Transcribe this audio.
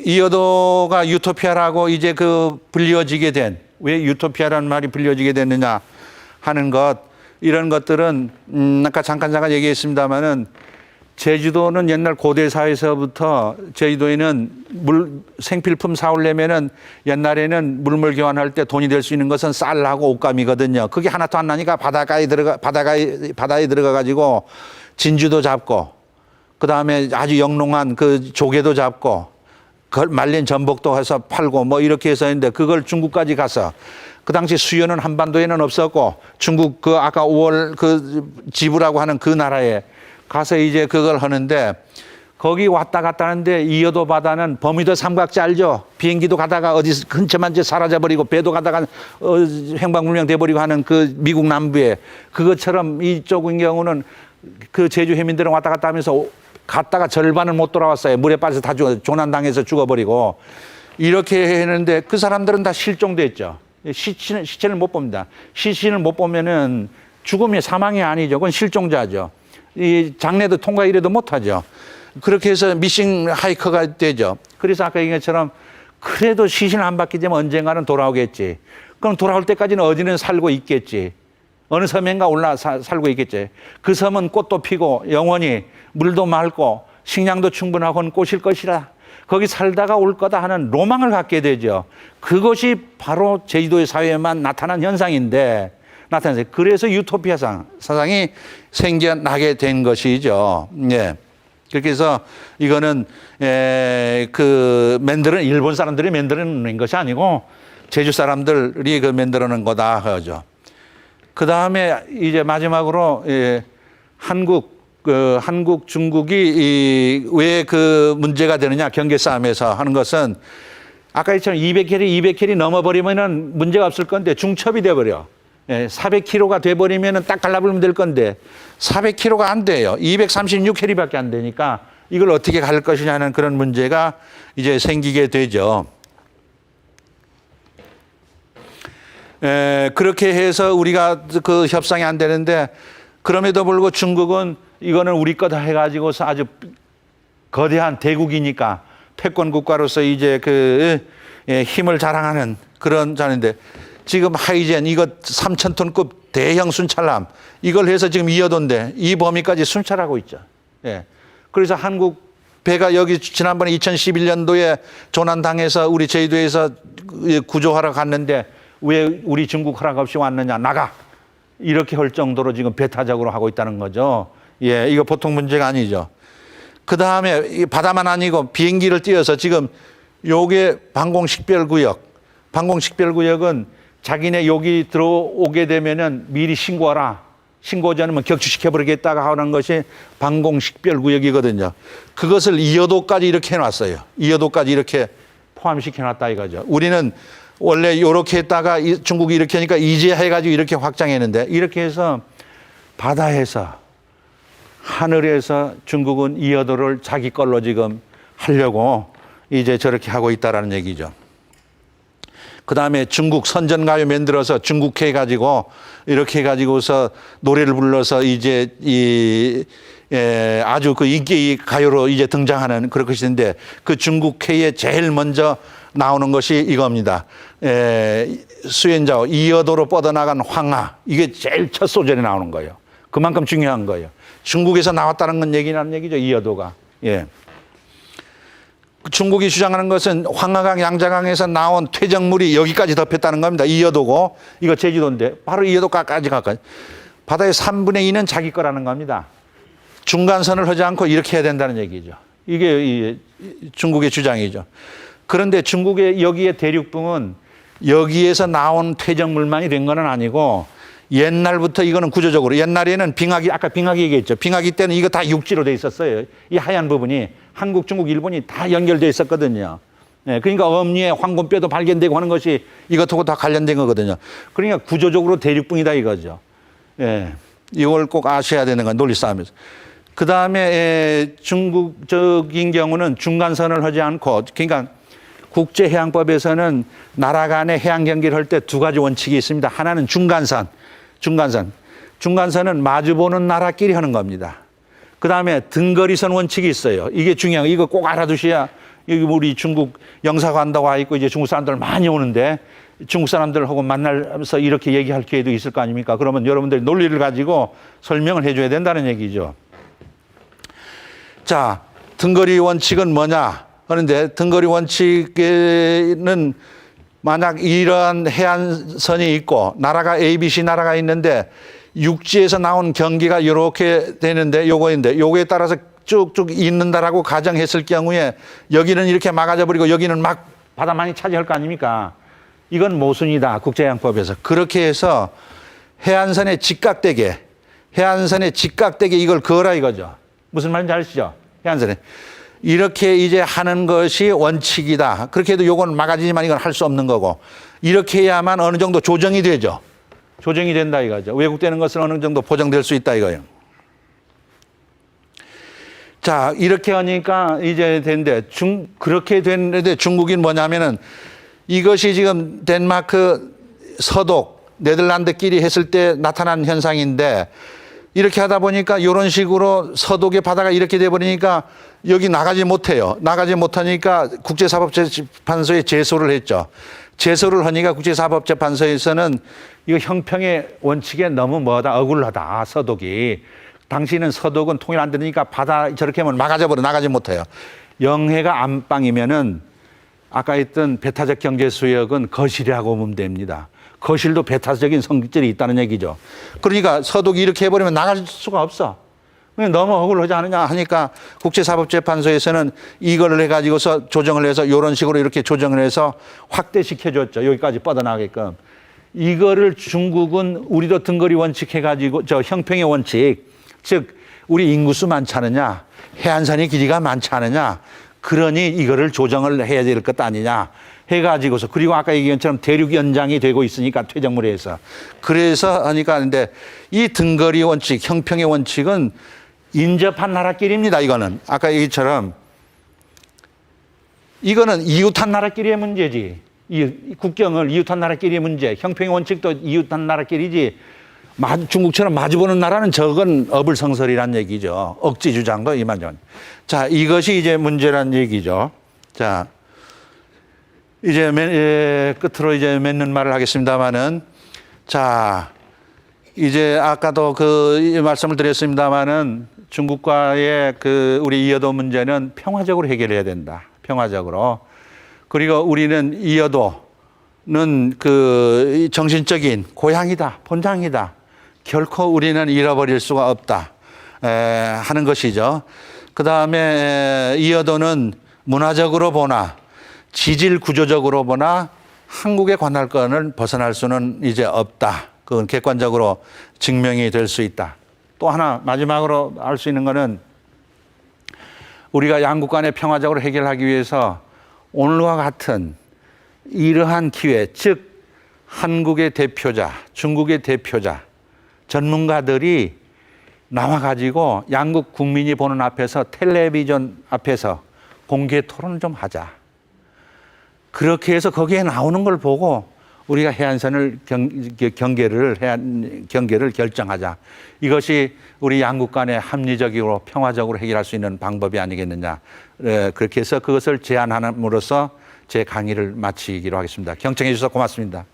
이어도가 유토피아라고 이제 불려지게 된, 왜 유토피아라는 말이 불려지게 됐느냐 하는 것, 이런 것들은 아까 잠깐 얘기했습니다마는 제주도는 옛날 고대 사회에서부터 제주도에는 생필품 사오려면은 옛날에는 물물 교환할 때 돈이 될 수 있는 것은 쌀하고 옷감이거든요. 그게 하나도 안 나니까 바다에 들어가 가지고 진주도 잡고, 그 다음에 아주 영롱한 조개도 잡고, 말린 전복도 해서 팔고 뭐 이렇게 해서 했는데, 그걸 중국까지 가서, 그 당시 수요는 한반도에는 없었고 중국 아까 5월 지부라고 하는 그 나라에 가서 이제 그걸 하는데, 거기 왔다 갔다 하는데 이어도 바다는 버뮤다 삼각지 알죠? 비행기도 가다가 어디 근처만 사라져버리고 배도 가다가 행방불명 돼버리고 하는 미국 남부에, 그것처럼 이쪽인 경우는 제주 해민들은 왔다 갔다 하면서 갔다가 절반을 못 돌아왔어요. 물에 빠져서 다 조난당해서 죽어버리고. 이렇게 했는데 그 사람들은 다 실종됐죠. 시체를 못 봅니다. 시신을 못 보면은 죽음이 사망이 아니죠. 그건 실종자죠. 이 장례도 통과 이래도 못하죠. 그렇게 해서 미싱 하이커가 되죠. 그래서 아까 얘기한 것처럼 그래도 시신을 안 받게 되면 언젠가는 돌아오겠지. 그럼 돌아올 때까지는 어디는 살고 있겠지. 어느 섬인가 살고 있겠지. 그 섬은 꽃도 피고 영원히 물도 맑고 식량도 충분하고 꽃일 것이라, 거기 살다가 올 거다 하는 로망을 갖게 되죠. 그것이 바로 제주도의 사회에만 나타난 현상인데, 그래서 유토피아 사상이 생겨나게 된 것이죠. 예. 그렇게 해서 이거는 일본 사람들이 만들어낸 것이 아니고 제주 사람들이 만들어 놓은 거다 하죠. 그 다음에 이제 마지막으로 한국, 중국이 왜 문제가 되느냐, 경계 싸움에서 하는 것은, 아까 했처럼 200킬이 넘어버리면은 문제가 없을 건데 중첩이 돼버려. 400kg가 돼버리면은 딱 갈라버리면 될 건데 400kg가 안 돼요. 236캐리밖에 안 되니까 이걸 어떻게 갈 것이냐는 그런 문제가 이제 생기게 되죠. 그렇게 해서 우리가 협상이 안 되는데, 그럼에도 불구하고 중국은 이거는 우리 거다 해가지고서 아주 거대한 대국이니까 패권 국가로서 이제 힘을 자랑하는 그런 자인데, 지금 하이젠 이거 3,000톤급 대형 순찰함 이걸 해서 지금 이어도인데 이 범위까지 순찰하고 있죠. 예. 그래서 한국 배가 여기 지난번에 2011년도에 조난당해서 우리 제주도에서 구조하러 갔는데 왜 우리 중국 허락 없이 왔느냐, 나가, 이렇게 할 정도로 지금 배타적으로 하고 있다는 거죠. 예, 이거 보통 문제가 아니죠. 그 다음에 바다만 아니고 비행기를 띄워서 지금 요게 방공식별구역. 방공식별구역은 자기네 여기 들어오게 되면은 미리 신고하라. 신고하지 않으면 격추시켜버리겠다가 하는 것이 방공식별구역이거든요. 그것을 이어도까지 이렇게 해놨어요. 이어도까지 이렇게 포함시켜놨다 이거죠. 우리는 원래 이렇게 했다가 중국이 이렇게 하니까 이제 해가지고 이렇게 확장했는데, 이렇게 해서 바다에서 하늘에서 중국은 이어도를 자기 걸로 지금 하려고 이제 저렇게 하고 있다라는 얘기죠. 그 다음에 중국 선전가요 만들어서 중국해 가지고 이렇게 해가지고서 노래를 불러서 이제 아주 인기 가요로 이제 등장하는 그런 것인데, 그 중국해에 제일 먼저 나오는 것이 이겁니다. 수연자오 이어도로 뻗어나간 황하, 이게 제일 첫 소절에 나오는 거예요. 그만큼 중요한 거예요. 중국에서 나왔다는 건 얘기라는 얘기죠, 이어도가. 예. 중국이 주장하는 것은 황하강 양자강에서 나온 퇴적물이 여기까지 덮였다는 겁니다. 이어도고, 이거 제주도인데 바로 이어도까지 갈까요? 바다의 3분의 2는 자기 거라는 겁니다. 중간선을 하지 않고 이렇게 해야 된다는 얘기죠. 이게 중국의 주장이죠. 그런데 중국의 여기에 대륙붕은 여기에서 나온 퇴적물만이 된 건 아니고, 옛날부터 이거는 구조적으로, 옛날에는 빙하기, 아까 빙하기 얘기했죠. 빙하기 때는 이거 다 육지로 돼 있었어요. 이 하얀 부분이 한국, 중국, 일본이 다 연결돼 있었거든요. 그러니까 엄니에 황금뼈도 발견되고 하는 것이 이것하고 다 관련된 거거든요. 그러니까 구조적으로 대륙붕이다 이거죠. 이걸 꼭 아셔야 되는 건 논리 싸움에서. 그 다음에 중국적인 경우는 중간선을 하지 않고, 그러니까 국제해양법에서는 나라 간의 해양 경계를 할 때 두 가지 원칙이 있습니다. 하나는 중간선. 중간선은 마주보는 나라끼리 하는 겁니다. 그 다음에 등거리선 원칙이 있어요. 이게 중요한 거, 이거 꼭 알아두셔야 여기 우리 중국 영사관도 와 있고 이제 중국 사람들 많이 오는데 중국 사람들하고 만나서 이렇게 얘기할 기회도 있을 거 아닙니까? 그러면 여러분들이 논리를 가지고 설명을 해줘야 된다는 얘기죠. 자, 등거리 원칙은 뭐냐? 그런데 등거리 원칙에는 만약 이러한 해안선이 있고 나라가 ABC 나라가 있는데 육지에서 나온 경기가 이렇게 되는데 요거인데 요거에 따라서 쭉쭉 있는다라고 가정했을 경우에 여기는 이렇게 막아져 버리고 여기는 막 바다만이 차지할 거 아닙니까? 이건 모순이다. 국제해양법에서. 그렇게 해서 해안선에 직각되게 이걸 그어라 이거죠. 무슨 말인지 아시죠? 해안선에. 이렇게 이제 하는 것이 원칙이다. 그렇게 해도 요건 막아지지만 이건 할 수 없는 거고. 이렇게 해야만 어느 정도 조정이 되죠. 조정이 된다 이거죠. 왜곡되는 것은 어느 정도 보정될 수 있다 이거예요. 자, 이렇게 하니까 이제 된데 그렇게 됐는데 중국인 뭐냐면은 이것이 지금 덴마크, 서독, 네덜란드끼리 했을 때 나타난 현상인데 이렇게 하다 보니까 이런 식으로 서독의 바다가 이렇게 돼버리니까 여기 나가지 못해요. 나가지 못하니까 국제사법재판소에 제소를 했죠. 제소를 하니까 국제사법재판소에서는 이거 형평의 원칙에 너무 억울하다, 서독이. 당신은 서독은 통일 안 되니까 바다 저렇게 하면 막아져 버려, 나가지 못해요. 영해가 안방이면은 아까 했던 배타적 경제 수역은 거실이라고 보면 됩니다. 거실도 배타적인 성질이 있다는 얘기죠. 그러니까 서독이 이렇게 해버리면 나갈 수가 없어. 너무 억울하지 않느냐 하니까 국제사법재판소에서는 이걸 해가지고서 조정을 해서 이런 식으로 이렇게 조정을 해서 확대시켜줬죠. 여기까지 뻗어나가게끔. 이거를 중국은 우리도 등거리 원칙 해가지고 형평의 원칙, 즉 우리 인구수 많지 않느냐, 해안선의 길이가 많지 않느냐, 그러니 이거를 조정을 해야 될 것 아니냐 해가지고서, 그리고 아까 얘기한 것처럼 대륙 연장이 되고 있으니까 퇴적물에서. 그래서 하니까 하는데 이 등거리 원칙, 형평의 원칙은 인접한 나라끼리입니다. 이거는 아까 얘기처럼 이거는 이웃한 나라끼리의 문제지. 이 국경을 이웃한 나라끼리의 문제, 형평의 원칙도 이웃한 나라끼리지. 중국처럼 마주보는 나라는 저건 어불성설이란 얘기죠. 억지 주장도 이만전. 자, 이것이 이제 문제란 얘기죠. 자, 이제 끝으로 이제 맺는 말을 하겠습니다만은, 자, 이제 아까도 그 말씀을 드렸습니다만은 중국과의 그 우리 이여도 문제는 평화적으로 해결해야 된다. 평화적으로. 그리고 우리는 이여도는 그 정신적인 고향이다, 본장이다. 결코 우리는 잃어버릴 수가 없다 하는 것이죠. 그 다음에 이여도는 문화적으로 보나 지질 구조적으로 보나 한국의 관할권을 벗어날 수는 이제 없다. 그건 객관적으로 증명이 될 수 있다. 또 하나 마지막으로 알 수 있는 것은 우리가 양국 간에 평화적으로 해결하기 위해서 오늘과 같은 이러한 기회, 즉 한국의 대표자, 중국의 대표자, 전문가들이 나와가지고 양국 국민이 보는 앞에서 텔레비전 앞에서 공개 토론을 좀 하자. 그렇게 해서 거기에 나오는 걸 보고 우리가 해안선을 경계를 결정하자. 이것이 우리 양국 간에 합리적으로 평화적으로 해결할 수 있는 방법이 아니겠느냐. 그렇게 해서 그것을 제안함으로써 제 강의를 마치기로 하겠습니다. 경청해 주셔서 고맙습니다.